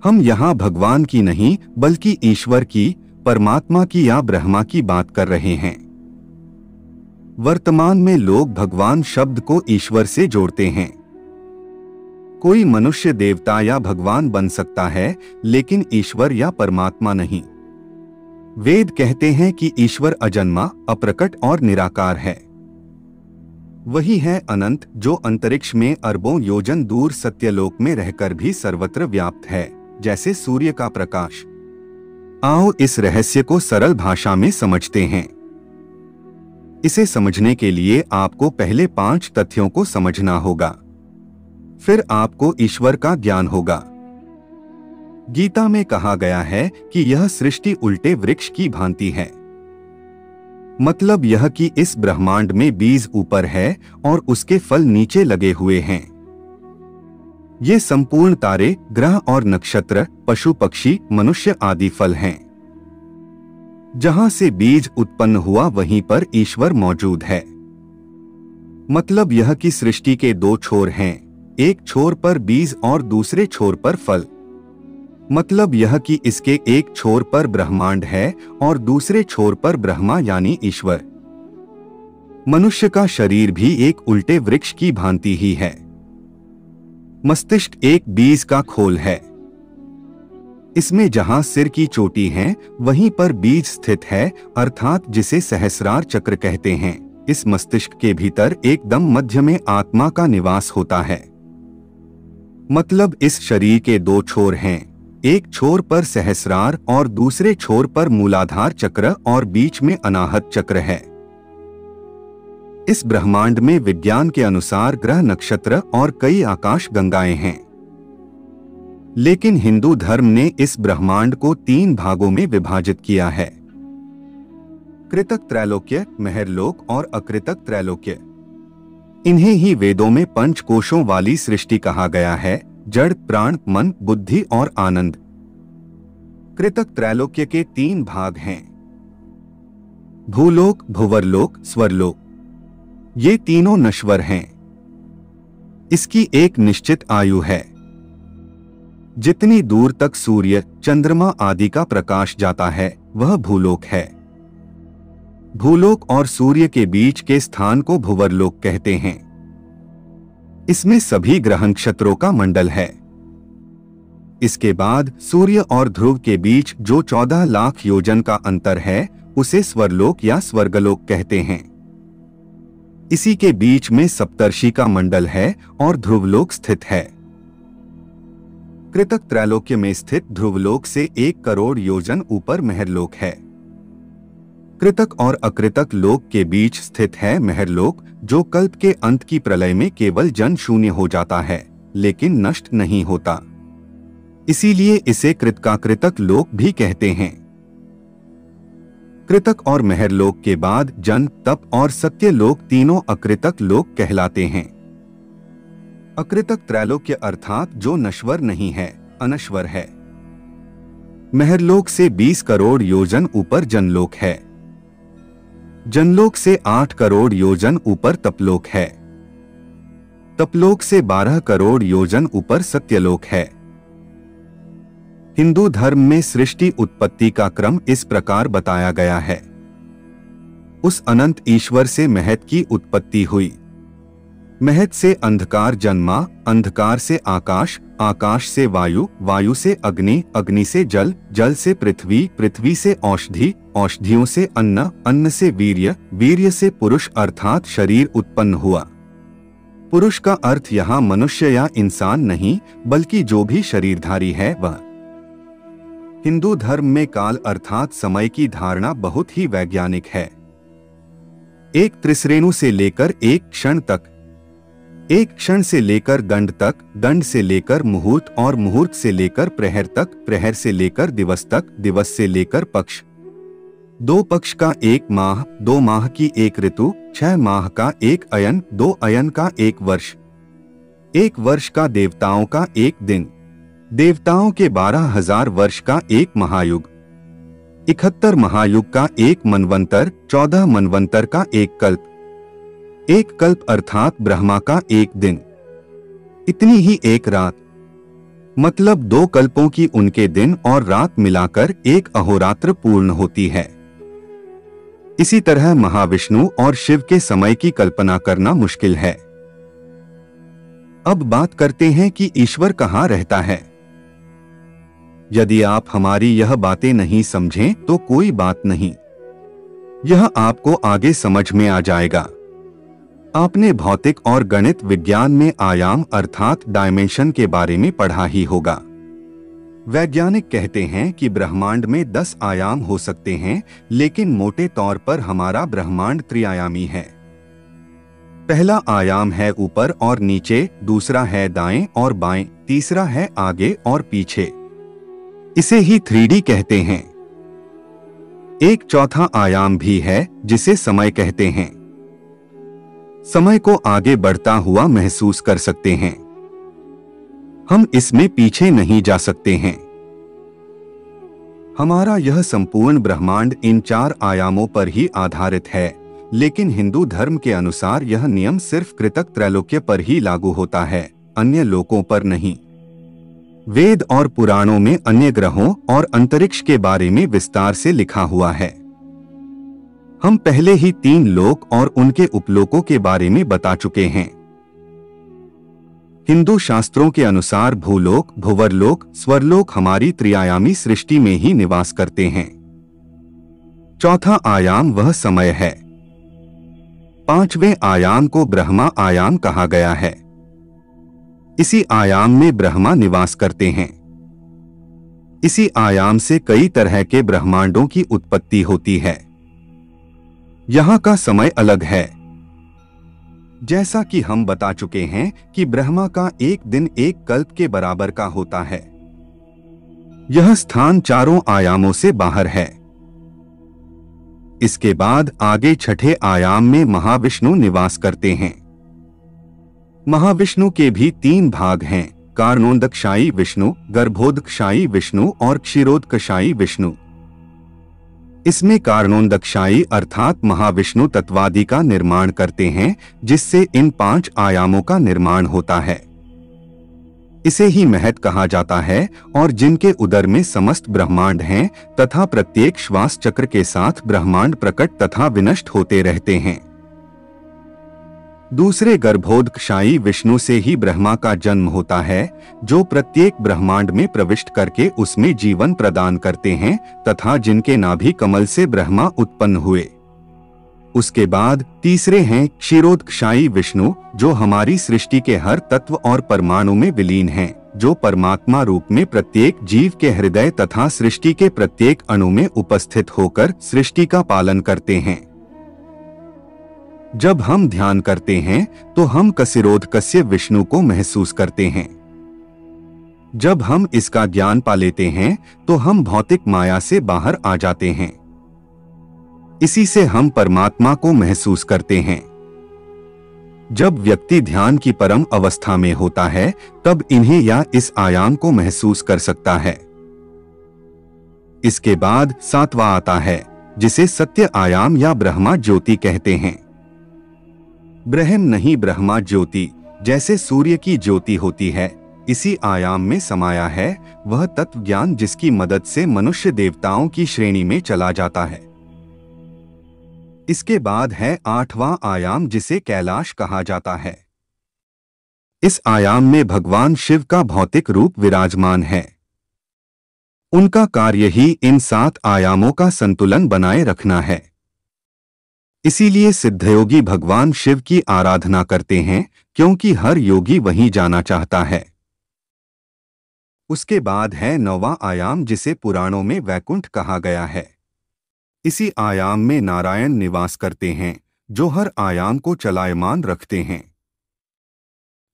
हम यहाँ भगवान की नहीं बल्कि ईश्वर की, परमात्मा की या ब्रह्मा की बात कर रहे हैं। वर्तमान में लोग भगवान शब्द को ईश्वर से जोड़ते हैं। कोई मनुष्य देवता या भगवान बन सकता है, लेकिन ईश्वर या परमात्मा नहीं। वेद कहते हैं कि ईश्वर अजन्मा, अप्रकट और निराकार है। वही है अनंत, जो अंतरिक्ष में अरबों योजन दूर सत्यलोक में रहकर भी सर्वत्र व्याप्त है, जैसे सूर्य का प्रकाश। आओ इस रहस्य को सरल भाषा में समझते हैं। इसे समझने के लिए आपको पहले 5 तथ्यों को समझना होगा, फिर आपको ईश्वर का ज्ञान होगा। गीता में कहा गया है कि यह सृष्टि उल्टे वृक्ष की भांति है। मतलब यह कि इस ब्रह्मांड में बीज ऊपर है और उसके फल नीचे लगे हुए हैं। ये संपूर्ण तारे, ग्रह और नक्षत्र, पशु पक्षी, मनुष्य आदि फल हैं। जहां से बीज उत्पन्न हुआ वहीं पर ईश्वर मौजूद है। मतलब यह कि सृष्टि के 2 छोर हैं, एक छोर पर बीज और दूसरे छोर पर फल। मतलब यह कि इसके एक छोर पर ब्रह्मांड है और दूसरे छोर पर ब्रह्मा यानी ईश्वर। मनुष्य का शरीर भी एक उल्टे वृक्ष की भांति ही है। मस्तिष्क एक बीज का खोल है। इसमें जहां सिर की चोटी है वहीं पर बीज स्थित है, अर्थात जिसे सहस्रार चक्र कहते हैं। इस मस्तिष्क के भीतर एकदम मध्य में आत्मा का निवास होता है। मतलब इस शरीर के 2 छोर हैं, एक छोर पर सहस्रार और दूसरे छोर पर मूलाधार चक्र और बीच में अनाहत चक्र है। इस ब्रह्मांड में विज्ञान के अनुसार ग्रह, नक्षत्र और कई आकाश गंगाएं हैं। लेकिन हिंदू धर्म ने इस ब्रह्मांड को 3 भागों में विभाजित किया है। कृतक त्रैलोक्य, महरलोक और अकृतक त्रैलोक्य। इन्हें ही वेदों में 5 कोशों वाली सृष्टि कहा गया है, जड़, प्राण, मन, बुद्धि और आनंद। कृतक त्रैलोक्य के 3 भाग हैं, भूलोक, भुवरलोक, स्वरलोक। ये तीनों नश्वर हैं। इसकी एक निश्चित आयु है। जितनी दूर तक सूर्य, चंद्रमा आदि का प्रकाश जाता है वह भूलोक है। भूलोक और सूर्य के बीच के स्थान को भुवरलोक कहते हैं। इसमें सभी ग्रह नक्षत्रों का मंडल है। इसके बाद सूर्य और ध्रुव के बीच जो 14 लाख योजन का अंतर है उसे स्वरलोक या स्वर्गलोक कहते हैं। इसी के बीच में सप्तर्षि का मंडल है और ध्रुवलोक स्थित है। कृतक त्रैलोक्य में स्थित ध्रुवलोक से 1 करोड़ योजन ऊपर महरलोक है। कृतक और अकृतक लोक के बीच स्थित है महरलोक, जो कल्प के अंत की प्रलय में केवल जन शून्य हो जाता है, लेकिन नष्ट नहीं होता। इसीलिए इसे कृतकाकृतक लोक भी कहते हैं। कृतक और महरलोक के बाद जन, तप और सत्यलोक तीनों अकृतक लोक कहलाते हैं। अकृतक त्रैलोक्य अर्थात जो नश्वर नहीं है, अनश्वर है। महरलोक से 20 करोड़ योजन ऊपर जनलोक है। जनलोक से 8 करोड़ योजन ऊपर तपलोक है। तपलोक से 12 करोड़ योजन ऊपर सत्यलोक है। हिंदू धर्म में सृष्टि उत्पत्ति का क्रम इस प्रकार बताया गया है। उस अनंत ईश्वर से महत की उत्पत्ति हुई। महत से अंधकार जन्मा, अंधकार से आकाश, आकाश से वायु, वायु से अग्नि, अग्नि से जल, जल से पृथ्वी, पृथ्वी से औषधि, औषधियों से अन्न, अन्न से वीर्य, वीर्य से पुरुष अर्थात शरीर उत्पन्न हुआ। पुरुष का अर्थ यहाँ मनुष्य या इंसान नहीं, बल्कि जो भी शरीरधारी है वह। हिंदू धर्म में काल अर्थात समय की धारणा बहुत ही वैज्ञानिक है। एक त्रिश्रेणु से लेकर एक क्षण तक, एक क्षण से लेकर दंड तक, दंड से लेकर मुहूर्त और मुहूर्त से लेकर प्रहर तक, प्रहर से लेकर दिवस तक, दिवस से लेकर पक्ष, 2 पक्ष का 1 माह, 2 माह की 1 ऋतु, 6 माह का 1 अयन, 2 अयन का 1 वर्ष, 1 वर्ष का देवताओं का 1 दिन, देवताओं के 12,000 वर्ष का 1 महायुग, 71 महायुग का 1 मनवंतर, 14 मनवंतर का 1 कल्प, 1 कल्प अर्थात ब्रह्मा का 1 दिन, इतनी ही 1 रात। मतलब 2 कल्पों की उनके दिन और रात मिलाकर एक अहोरात्र पूर्ण होती है। इसी तरह महाविष्णु और शिव के समय की कल्पना करना मुश्किल है। अब बात करते हैं कि ईश्वर कहाँ रहता है। यदि आप हमारी यह बातें नहीं समझें तो कोई बात नहीं, यह आपको आगे समझ में आ जाएगा। आपने भौतिक और गणित विज्ञान में आयाम अर्थात डायमेंशन के बारे में पढ़ा ही होगा। वैज्ञानिक कहते हैं कि ब्रह्मांड में 10 आयाम हो सकते हैं, लेकिन मोटे तौर पर हमारा ब्रह्मांड त्रिआयामी है। पहला आयाम है ऊपर और नीचे, दूसरा है दाएं और बाएं, तीसरा है आगे और पीछे। इसे ही 3D कहते हैं। एक चौथा आयाम भी है जिसे समय कहते हैं। समय को आगे बढ़ता हुआ महसूस कर सकते हैं। हम इसमें पीछे नहीं जा सकते हैं। हमारा यह संपूर्ण ब्रह्मांड इन 4 आयामों पर ही आधारित है, लेकिन हिंदू धर्म के अनुसार यह नियम सिर्फ कृतक त्रैलोक्य पर ही लागू होता है, अन्य लोकों पर नहीं। वेद और पुराणों में अन्य ग्रहों और अंतरिक्ष के बारे में विस्तार से लिखा हुआ है। हम पहले ही 3 लोक और उनके उपलोकों के बारे में बता चुके हैं। हिंदू शास्त्रों के अनुसार भूलोक, भुवरलोक, स्वरलोक हमारी त्रिआयामी सृष्टि में ही निवास करते हैं। चौथा आयाम वह समय है। 5वें आयाम को ब्रह्मा आयाम कहा गया है। इसी आयाम में ब्रह्मा निवास करते हैं। इसी आयाम से कई तरह के ब्रह्मांडों की उत्पत्ति होती है। यहाँ का समय अलग है। जैसा कि हम बता चुके हैं कि ब्रह्मा का एक दिन एक कल्प के बराबर का होता है। यह स्थान 4 आयामों से बाहर है। इसके बाद आगे 6ठे आयाम में महाविष्णु निवास करते हैं। महाविष्णु के भी 3 भाग हैं, कारणोदकशायी विष्णु, गर्भोदकशायी विष्णु और क्षीरोदकशायी विष्णु। इसमें कारणोदकशायी अर्थात महाविष्णु तत्वादि का निर्माण करते हैं, जिससे इन 5 आयामों का निर्माण होता है। इसे ही महत कहा जाता है और जिनके उदर में समस्त ब्रह्मांड हैं तथा प्रत्येक श्वास चक्र के साथ ब्रह्मांड प्रकट तथा विनष्ट होते रहते हैं। दूसरे गर्भोदकशायी विष्णु से ही ब्रह्मा का जन्म होता है, जो प्रत्येक ब्रह्मांड में प्रविष्ट करके उसमें जीवन प्रदान करते हैं तथा जिनके नाभि कमल से ब्रह्मा उत्पन्न हुए। उसके बाद तीसरे हैं क्षीरोदकशायी विष्णु, जो हमारी सृष्टि के हर तत्व और परमाणु में विलीन हैं, जो परमात्मा रूप में प्रत्येक जीव के हृदय तथा सृष्टि के प्रत्येक अणु में उपस्थित होकर सृष्टि का पालन करते हैं। जब हम ध्यान करते हैं तो हम कसिरोधकस्य विष्णु को महसूस करते हैं। जब हम इसका ज्ञान पा लेते हैं तो हम भौतिक माया से बाहर आ जाते हैं। इसी से हम परमात्मा को महसूस करते हैं। जब व्यक्ति ध्यान की परम अवस्था में होता है तब इन्हें या इस आयाम को महसूस कर सकता है। इसके बाद 7वां आता है, जिसे सत्य आयाम या ब्रह्मा ज्योति कहते हैं। ब्रह्म नहीं, ब्रह्मा ज्योति, जैसे सूर्य की ज्योति होती है, इसी आयाम में समाया है वह तत्व ज्ञान जिसकी मदद से मनुष्य देवताओं की श्रेणी में चला जाता है। इसके बाद है 8वां आयाम, जिसे कैलाश कहा जाता है। इस आयाम में भगवान शिव का भौतिक रूप विराजमान है। उनका कार्य ही इन 7 आयामों का संतुलन बनाए रखना है। इसीलिए सिद्धयोगी भगवान शिव की आराधना करते हैं, क्योंकि हर योगी वहीं जाना चाहता है। उसके बाद है 9वां आयाम, जिसे पुराणों में वैकुंठ कहा गया है। इसी आयाम में नारायण निवास करते हैं, जो हर आयाम को चलायमान रखते हैं।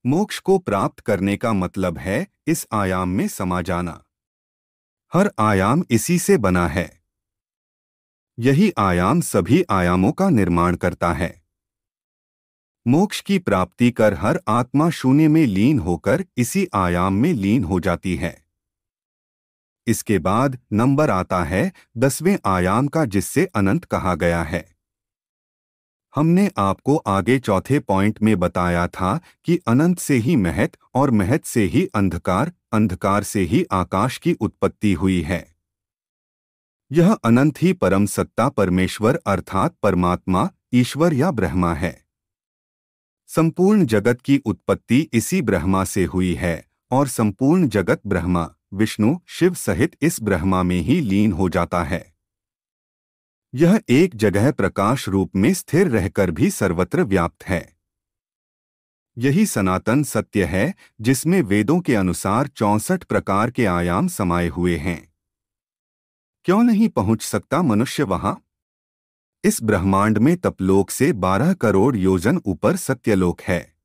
मोक्ष को प्राप्त करने का मतलब है इस आयाम में समा जाना। हर आयाम इसी से बना है। यही आयाम सभी आयामों का निर्माण करता है। मोक्ष की प्राप्ति कर हर आत्मा शून्य में लीन होकर इसी आयाम में लीन हो जाती है। इसके बाद नंबर आता है 10वें आयाम का, जिससे अनंत कहा गया है। हमने आपको आगे चौथे पॉइंट में बताया था कि अनंत से ही महत और महत से ही अंधकार, अंधकार से ही आकाश की उत्पत्ति हुई है। यह अनंत ही परम सत्ता परमेश्वर अर्थात परमात्मा, ईश्वर या ब्रह्मा है। संपूर्ण जगत की उत्पत्ति इसी ब्रह्मा से हुई है और संपूर्ण जगत ब्रह्मा, विष्णु, शिव सहित इस ब्रह्मा में ही लीन हो जाता है। यह एक जगह प्रकाश रूप में स्थिर रहकर भी सर्वत्र व्याप्त है। यही सनातन सत्य है जिसमें वेदों के अनुसार 64 प्रकार के आयाम समाये हुए हैं। क्यों नहीं पहुंच सकता मनुष्य वहां? इस ब्रह्मांड में तपलोक से 12 करोड़ योजन ऊपर सत्यलोक है।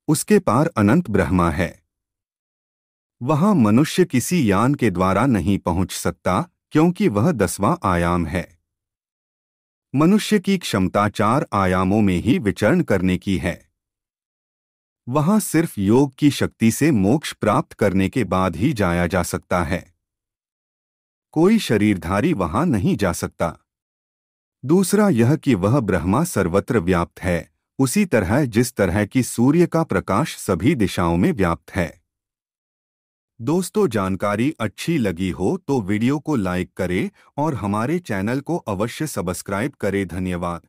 उसके पार अनंत ब्रह्मा है। वहां मनुष्य किसी यान के द्वारा नहीं पहुंच सकता क्योंकि वह 10वां आयाम है। मनुष्य की क्षमता 4 आयामों में ही विचरण करने की है। वहां सिर्फ योग की शक्ति से मोक्ष प्राप्त करने के बाद ही जाया जा सकता है। कोई शरीरधारी वहां नहीं जा सकता। दूसरा यह कि वह ब्रह्मा सर्वत्र व्याप्त है, उसी तरह जिस तरह की सूर्य का प्रकाश सभी दिशाओं में व्याप्त है। दोस्तों, जानकारी अच्छी लगी हो तो वीडियो को लाइक करें और हमारे चैनल को अवश्य सब्सक्राइब करें। धन्यवाद।